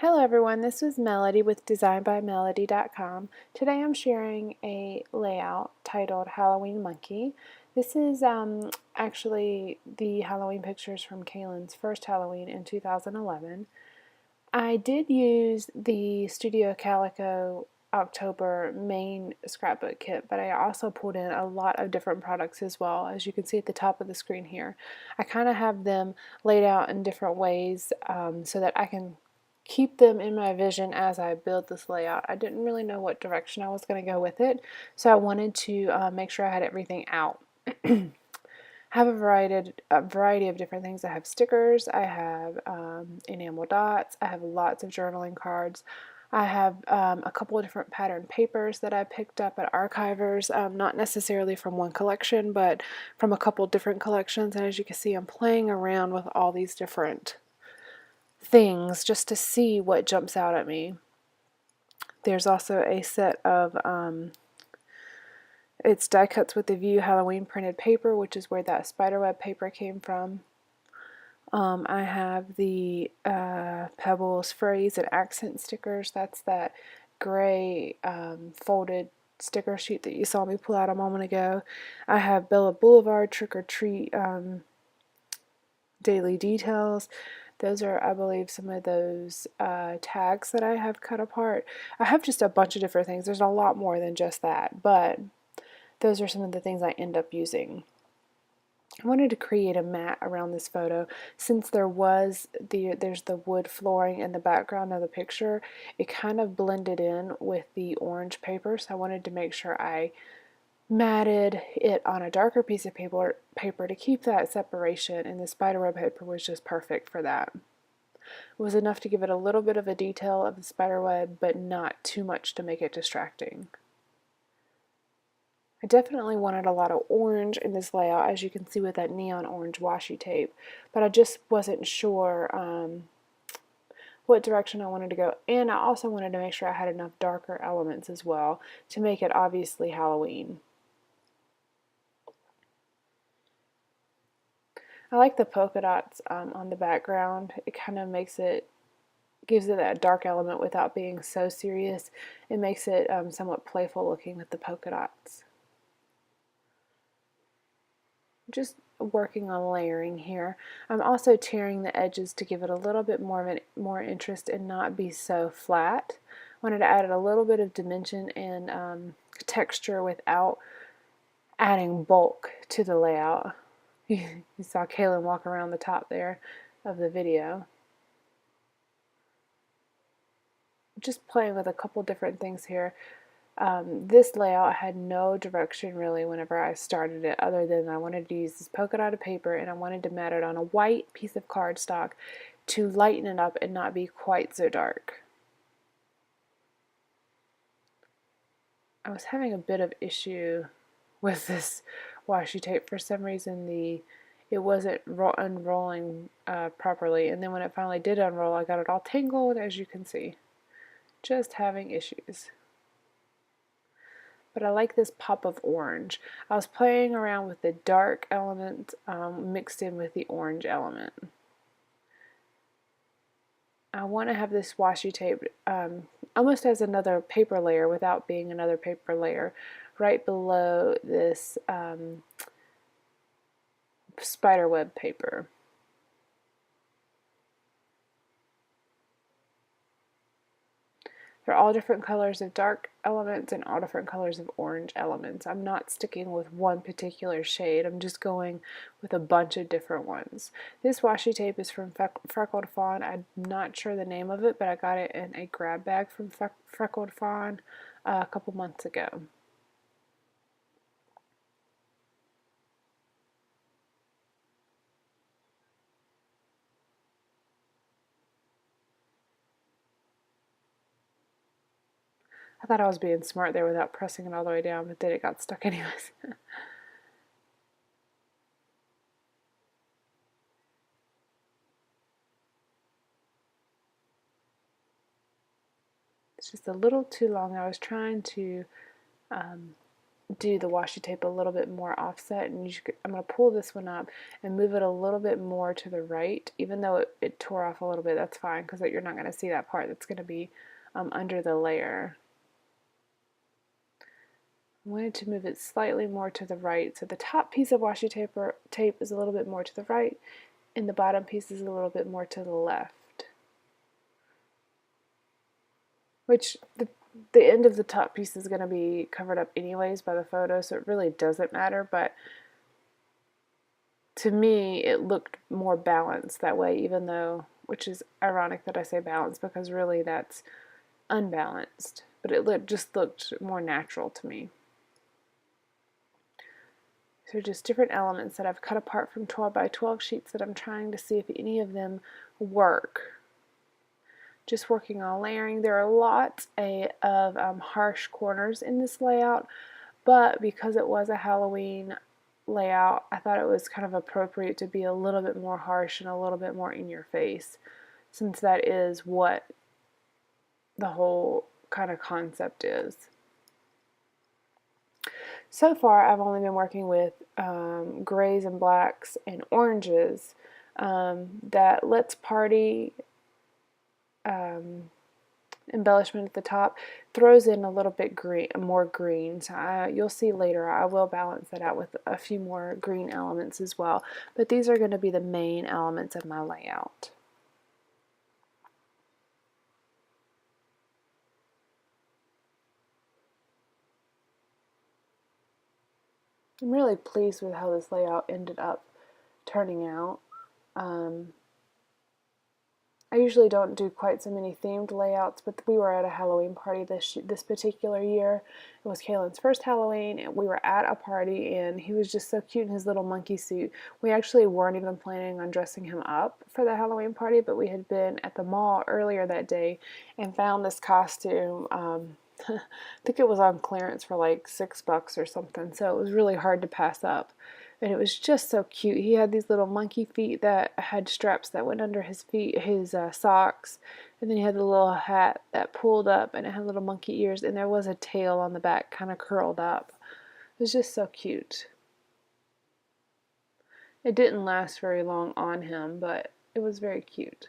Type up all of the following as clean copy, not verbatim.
Hello everyone, this is Melody with designbymelody.com. Today I'm sharing a layout titled Halloween Monkey. This is actually the Halloween pictures from Calen's first Halloween in 2011. I did use the Studio Calico October main scrapbook kit, but I also pulled in a lot of different products as well, as you can see at the top of the screen here. I kind of have them laid out in different ways so that I can keep them in my vision as I build this layout. I didn't really know what direction I was going to go with it, so I wanted to make sure I had everything out. I have a variety of different things. I have stickers, I have enamel dots, I have lots of journaling cards. I have a couple of different pattern papers that I picked up at Archivers, not necessarily from one collection, but from a couple different collections. And as you can see, I'm playing around with all these different things just to see what jumps out at me. There's also a set of it's die cuts with the View Halloween printed paper, which is where that spiderweb paper came from. I have the Pebbles phrase and accent stickers. That's that gray folded sticker sheet that you saw me pull out a moment ago. I have Bella Boulevard Trick or Treat daily details. Those are, I believe, some of those tags that I have cut apart. I have just a bunch of different things. There's a lot more than just that, but those are some of the things I end up using. I wanted to create a mat around this photo. Since there's the wood flooring in the background of the picture, it kind of blended in with the orange paper, so I wanted to make sure I matted it on a darker piece of paper to keep that separation, and the spiderweb paper was just perfect for that. It was enough to give it a little bit of a detail of the spiderweb, but not too much to make it distracting. I definitely wanted a lot of orange in this layout, as you can see with that neon orange washi tape, but I just wasn't sure what direction I wanted to go, and I also wanted to make sure I had enough darker elements as well to make it obviously Halloween. I like the polka dots on the background. It kind of gives it that dark element without being so serious. It makes it somewhat playful looking with the polka dots. Just working on layering here. I'm also tearing the edges to give it a little bit more interest and not be so flat. Wanted to add a little bit of dimension and texture without adding bulk to the layout. You saw Calen walk around the top there of the video. Just playing with a couple different things here. This layout had no direction really whenever I started it, other than I wanted to use this polka dotted paper and I wanted to mat it on a white piece of cardstock to lighten it up and not be quite so dark. I was having a bit of issue with this washi tape. For some reason it wasn't unrolling properly, and then when it finally did unroll, I got it all tangled, as you can see. Just having issues. But I like this pop of orange. I was playing around with the dark element mixed in with the orange element. I want to have this washi tape almost as another paper layer without being another paper layer right below this spiderweb paper. They're all different colors of dark elements and all different colors of orange elements. I'm not sticking with one particular shade. I'm just going with a bunch of different ones. This washi tape is from Freckled Fawn. I'm not sure the name of it, but I got it in a grab bag from Freckled Fawn a couple months ago. I thought I was being smart there without pressing it all the way down, but then it got stuck anyways. It's just a little too long. I was trying to do the washi tape a little bit more offset, and I'm going to pull this one up and move it a little bit more to the right. Even though it tore off a little bit, that's fine, because you're not going to see that part that's going to be under the layer. I wanted to move it slightly more to the right, so the top piece of washi tape is a little bit more to the right, and the bottom piece is a little bit more to the left. Which the end of the top piece is going to be covered up anyways by the photo, so it really doesn't matter, but to me it looked more balanced that way, even though, which is ironic that I say balanced, because really that's unbalanced, but it just looked more natural to me. So just different elements that I've cut apart from 12 by 12 sheets that I'm trying to see if any of them work. Just working on layering. There are lots of harsh corners in this layout, but because it was a Halloween layout, I thought it was kind of appropriate to be a little bit more harsh and a little bit more in your face, since that is what the whole kind of concept is. So far, I've only been working with grays and blacks and oranges. That Let's Party embellishment at the top throws in a little bit more green. So you'll see later I will balance that out with a few more green elements as well. But these are going to be the main elements of my layout. I'm really pleased with how this layout ended up turning out. I usually don't do quite so many themed layouts, but we were at a Halloween party this particular year. It was Calen's first Halloween, and we were at a party, and he was just so cute in his little monkey suit. We actually weren't even planning on dressing him up for the Halloween party, but we had been at the mall earlier that day and found this costume. I think it was on clearance for like $6 or something, so it was really hard to pass up. And it was just so cute. He had these little monkey feet that had straps that went under his feet, his socks, and then he had the little hat that pulled up, and it had little monkey ears, and there was a tail on the back kind of curled up. It was just so cute. It didn't last very long on him, but it was very cute.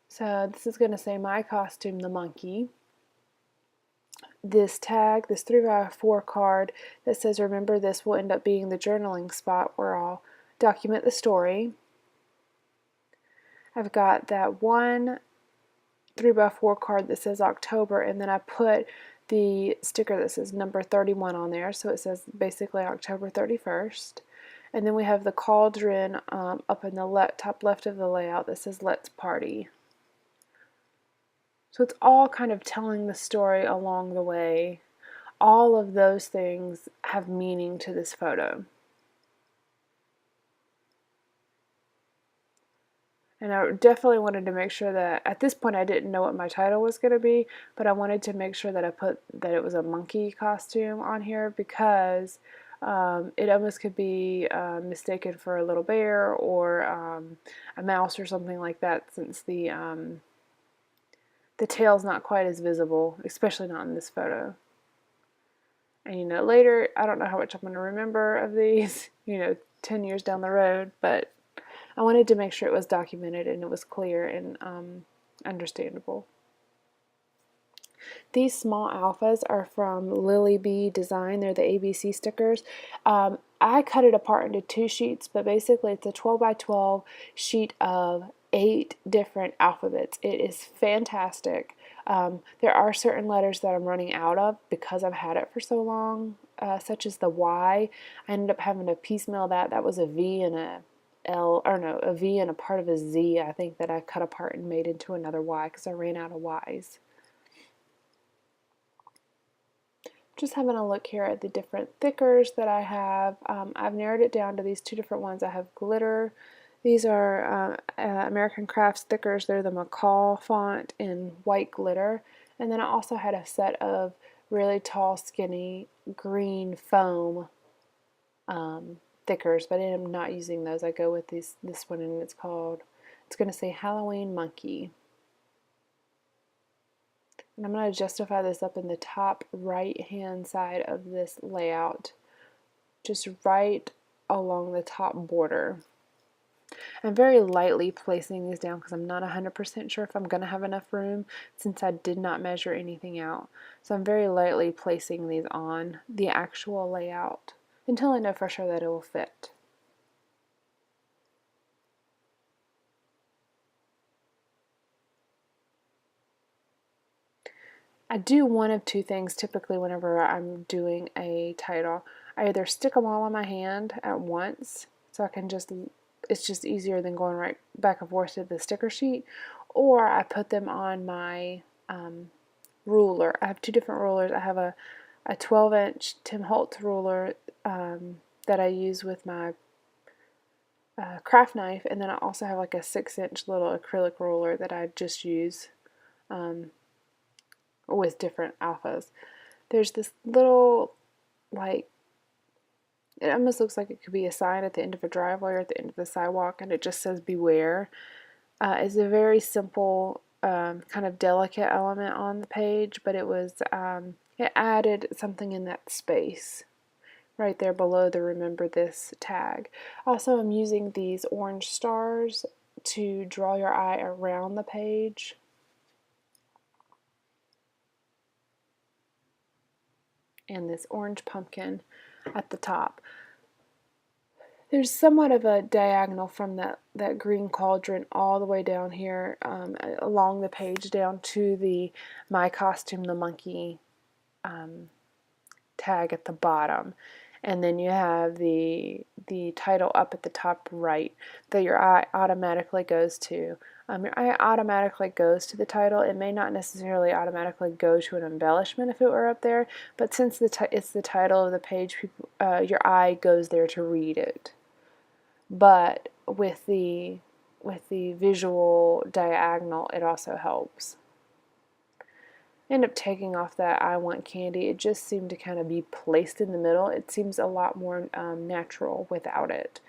So this is going to say my costume, the monkey. This tag, this 3x4 card that says remember this, will end up being the journaling spot where I'll document the story. I've got that one 3x4 card that says October, and then I put the sticker that says number 31 on there, so it says basically October 31st. And then we have the cauldron up in the top left of the layout that says Let's Party. So it's all kind of telling the story along the way. All of those things have meaning to this photo. And I definitely wanted to make sure that, at this point I didn't know what my title was going to be, but I wanted to make sure that I put that it was a monkey costume on here, because it almost could be mistaken for a little bear or a mouse or something like that, since the tail's not quite as visible, especially not in this photo. And later, I don't know how much I'm going to remember of these, 10 years down the road, but I wanted to make sure it was documented and it was clear and understandable. These small alphas are from Lily Bee Design. They're the ABC stickers. I cut it apart into 2 sheets, but basically it's a 12 by 12 sheet of 8 different alphabets. It is fantastic. There are certain letters that I'm running out of because I've had it for so long, such as the Y. I ended up having to piecemeal that. That was a V and a L, or no, a V and a part of a Z, I think, that I cut apart and made into another Y because I ran out of Ys. Just having a look here at the different thickers that I have. I've narrowed it down to these 2 different ones. I have glitter. These are American Crafts thickers. They're the McCall font in white glitter. And then I also had a set of really tall, skinny green foam thickers, but I'm not using those. I go with this one, and it's going to say Halloween Monkey. And I'm going to justify this up in the top right hand side of this layout, just right along the top border. I'm very lightly placing these down because I'm not 100% sure if I'm going to have enough room since I did not measure anything out. So I'm very lightly placing these on the actual layout until I know for sure that it will fit. I do one of two things typically whenever I'm doing a title. I either stick them all on my hand at once so I can just, it's just easier than going right back and forth to the sticker sheet, or I put them on my ruler. I have two different rulers. I have a 12-inch Tim Holtz ruler that I use with my craft knife, and then I also have like a 6-inch little acrylic ruler that I just use with different alphas. There's this little, like, it almost looks like it could be a sign at the end of a driveway or at the end of the sidewalk, and it just says beware. It's a very simple kind of delicate element on the page, but it added something in that space right there below the remember this tag. Also, I'm using these orange stars to draw your eye around the page. And this orange pumpkin at the top. There's somewhat of a diagonal from that green cauldron all the way down here along the page down to the My Costume the Monkey tag at the bottom. And then you have the title up at the top right that your eye automatically goes to. Your eye automatically goes to the title. It may not necessarily automatically go to an embellishment if it were up there, but since it's the title of the page, your eye goes there to read it. But with the visual diagonal, it also helps. End up taking off that I want candy. It just seemed to kind of be placed in the middle. It seems a lot more natural without it.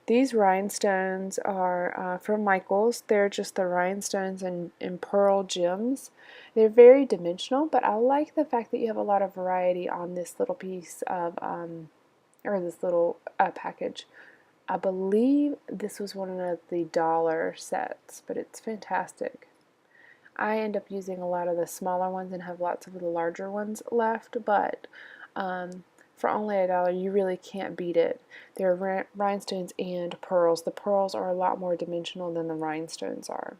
These rhinestones are from Michaels. They're just the rhinestones in pearl gems. They're very dimensional, but I like the fact that you have a lot of variety on this little piece of, or this little package. I believe this was one of the dollar sets, but it's fantastic. I end up using a lot of the smaller ones and have lots of the larger ones left, but for only $1, you really can't beat it. There are rhinestones and pearls. The pearls are a lot more dimensional than the rhinestones are.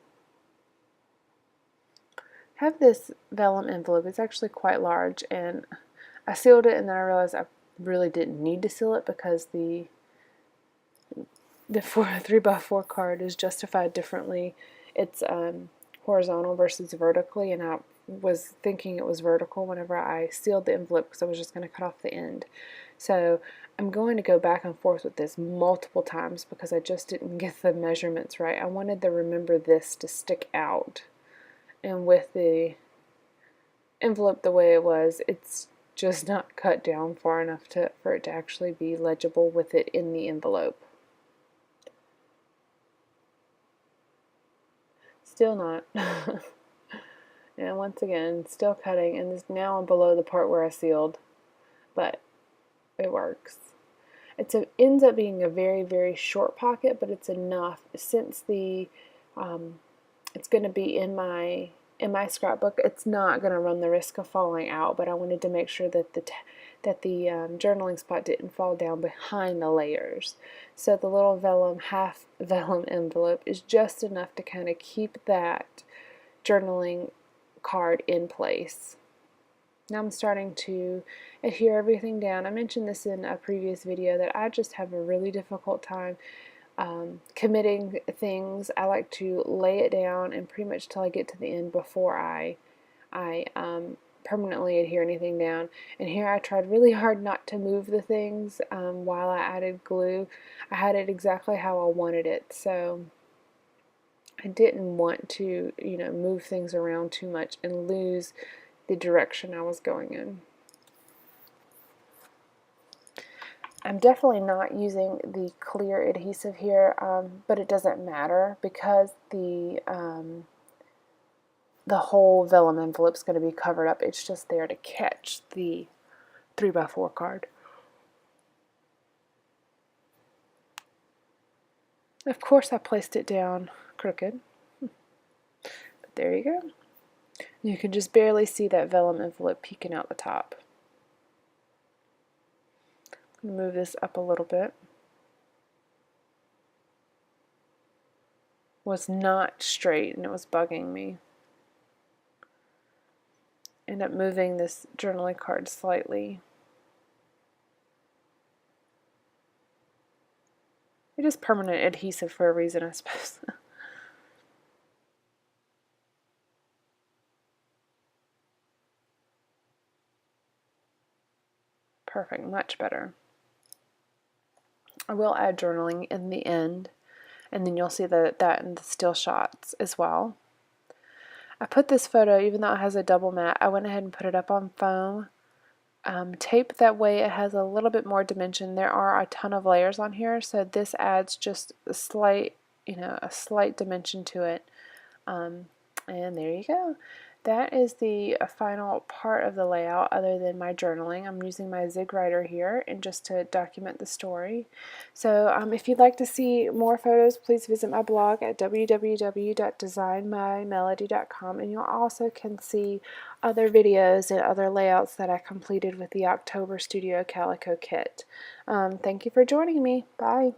I have this vellum envelope. It's actually quite large, and I sealed it, and then I realized I really didn't need to seal it because the 3x4 card is justified differently. It's horizontal versus vertically, and I was thinking it was vertical whenever I sealed the envelope because I was just going to cut off the end. So I'm going to go back and forth with this multiple times because I just didn't get the measurements right. I wanted the remember this to stick out, and with the envelope the way it was, it's just not cut down far enough for it to actually be legible with it in the envelope. Still not. And once again, still cutting, and this now I'm below the part where I sealed, but it works. It ends up being a very, very short pocket, but it's enough since it's going to be in my scrapbook. It's not going to run the risk of falling out, but I wanted to make sure that the journaling spot didn't fall down behind the layers. So the little half vellum envelope is just enough to kind of keep that journaling card in place. Now I'm starting to adhere everything down. I mentioned this in a previous video that I just have a really difficult time committing things. I like to lay it down and pretty much till I get to the end before I permanently adhere anything down. And here I tried really hard not to move the things while I added glue. I had it exactly how I wanted it, so I didn't want to, move things around too much and lose the direction I was going in. I'm definitely not using the clear adhesive here, but it doesn't matter because the the whole vellum envelope is going to be covered up. It's just there to catch the 3x4 card. Of course I placed it down crooked, but there you go. You can just barely see that vellum envelope peeking out the top. I'm going to move this up a little bit. Was not straight and it was bugging me. End up moving this journaling card slightly. It is permanent adhesive for a reason, I suppose. Perfect, much better. I will add journaling in the end, and then you'll see that in the still shots as well. I put this photo, even though it has a double mat, I went ahead and put it up on foam tape. That way it has a little bit more dimension. There are a ton of layers on here, so this adds just a slight, a slight dimension to it. And there you go. That is the final part of the layout other than my journaling. I'm using my Zig writer here and just to document the story. So if you'd like to see more photos, please visit my blog at www.designbymelody.com, and you also can see other videos and other layouts that I completed with the October Studio Calico Kit. Thank you for joining me. Bye.